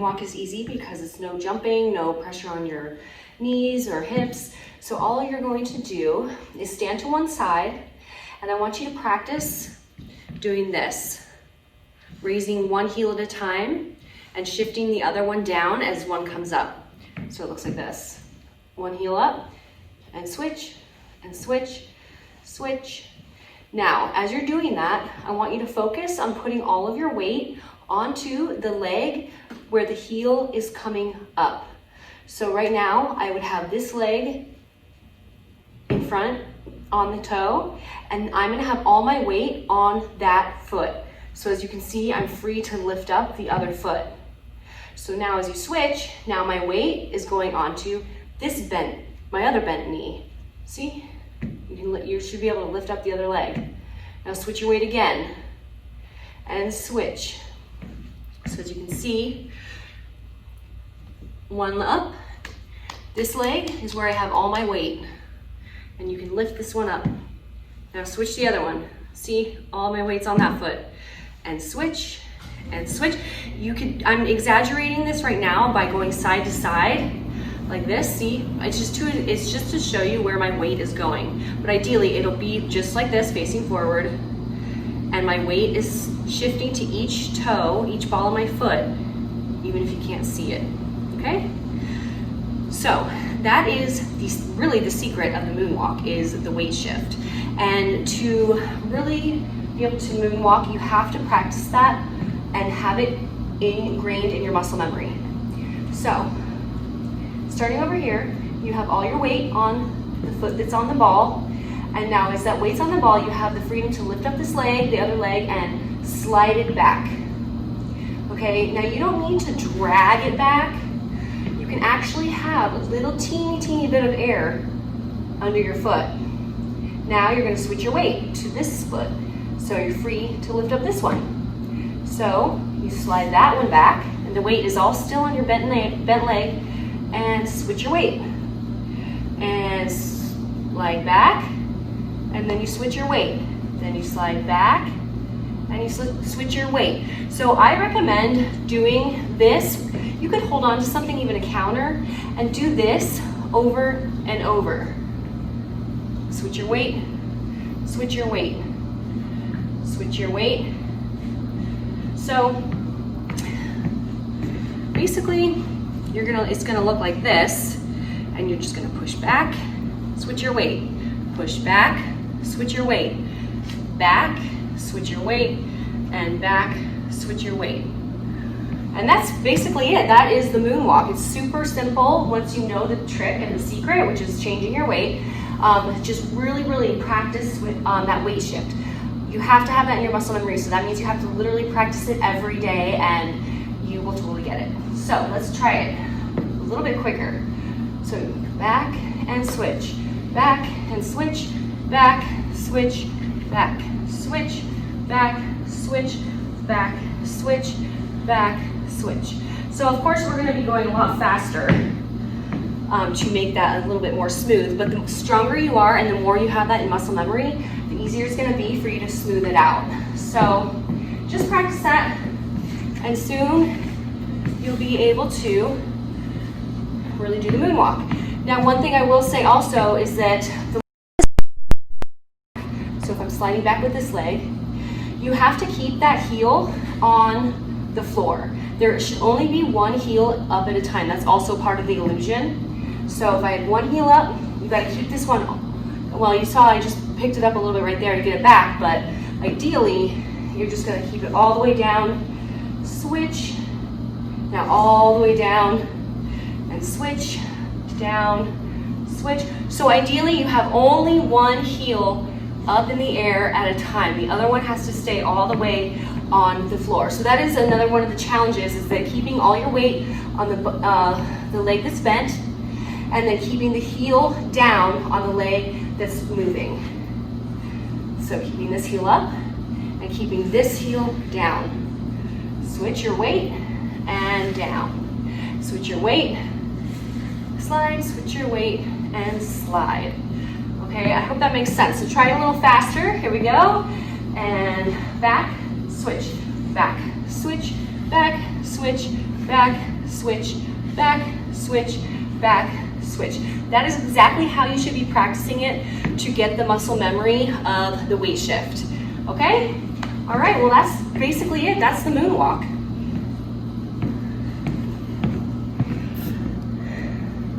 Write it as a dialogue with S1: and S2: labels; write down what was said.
S1: moonwalk is easy because it's no jumping, no pressure on your knees or hips. So all you're going to do is stand to one side, and I want you to practice doing this, raising one heel at a time and shifting the other one down as one comes up. So it looks like this. One heel up and switch, switch. Now, as you're doing that, I want you to focus on putting all of your weight onto the leg where the heel is coming up. So right now, I would have this leg in front on the toe, and I'm gonna have all my weight on that foot. So as you can see, I'm free to lift up the other foot. So now as you switch, now my weight is going onto this bent, my other bent knee. See? You should be able to lift up the other leg. Now switch your weight again and switch. So as you can see, one up. This leg is where I have all my weight, and you can lift this one up. Now switch the other one. See, all my weight's on that foot. And switch, and switch. I'm exaggerating this right now by going side to side like this. See, it's just to show you where my weight is going. But ideally, it'll be just like this, facing forward, and my weight is shifting to each toe, each ball of my foot, even if you can't see it, okay? So that is really the secret of the moonwalk, is the weight shift. And to really be able to moonwalk, you have to practice that and have it ingrained in your muscle memory. So, starting over here, you have all your weight on the foot that's on the ball, and now as that weight's on the ball, you have the freedom to lift up this leg, the other leg, and slide it back. Okay, now you don't need to drag it back. You can actually have a little teeny bit of air under your foot. Now you're going to switch your weight to this foot, so you're free to lift up this one. So you slide that one back, and the weight is all still on your bent leg, and switch your weight. And slide back, and then you switch your weight. Then you slide back, and you switch your weight. So I recommend doing this. You could hold on to something, even a counter, and do this over and over. Switch your weight, switch your weight, switch your weight. So basically, it's gonna look like this, and you're just gonna push back, switch your weight, push back, switch your weight, back, switch your weight, and back, switch your weight. And that's basically it. That is the moonwalk. It's super simple once you know the trick and the secret, which is changing your weight. Just really practice with that weight shift. You have to have that in your muscle memory, so that means you have to literally practice it every day, and you will totally get it. So let's try it a little bit quicker. So back and switch, back and switch, back, switch, back, switch, back, switch, back, switch, back, switch. So of course we're going to be going a lot faster to make that a little bit more smooth, but the stronger you are and the more you have that in muscle memory, the easier it's going to be for you to smooth it out. So just practice that, and soon you'll be able to really do the moonwalk. Now, one thing I will say also is that so if I'm sliding back with this leg, you have to keep that heel on the floor. There should only be one heel up at a time. That's also part of the illusion. So if I had one heel up, you got to keep this one. Well, you saw I just picked it up a little bit right there to get it back, but ideally, you're just going to keep it all the way down, switch, now all the way down, and switch, down, switch. So ideally, you have only one heel up in the air at a time. The other one has to stay all the way on the floor. So that is another one of the challenges, is that keeping all your weight on the leg that's bent, and then keeping the heel down on the leg that's moving. So keeping this heel up and keeping this heel down. Switch your weight and down. Switch your weight, slide, switch your weight, and slide. Okay, I hope that makes sense. So try it a little faster. Here we go. And back, switch, back, switch, back, switch, back, switch, back, switch, back, switch. That is exactly how you should be practicing it to get the muscle memory of the weight shift, okay? All right, well that's basically it. That's the moonwalk.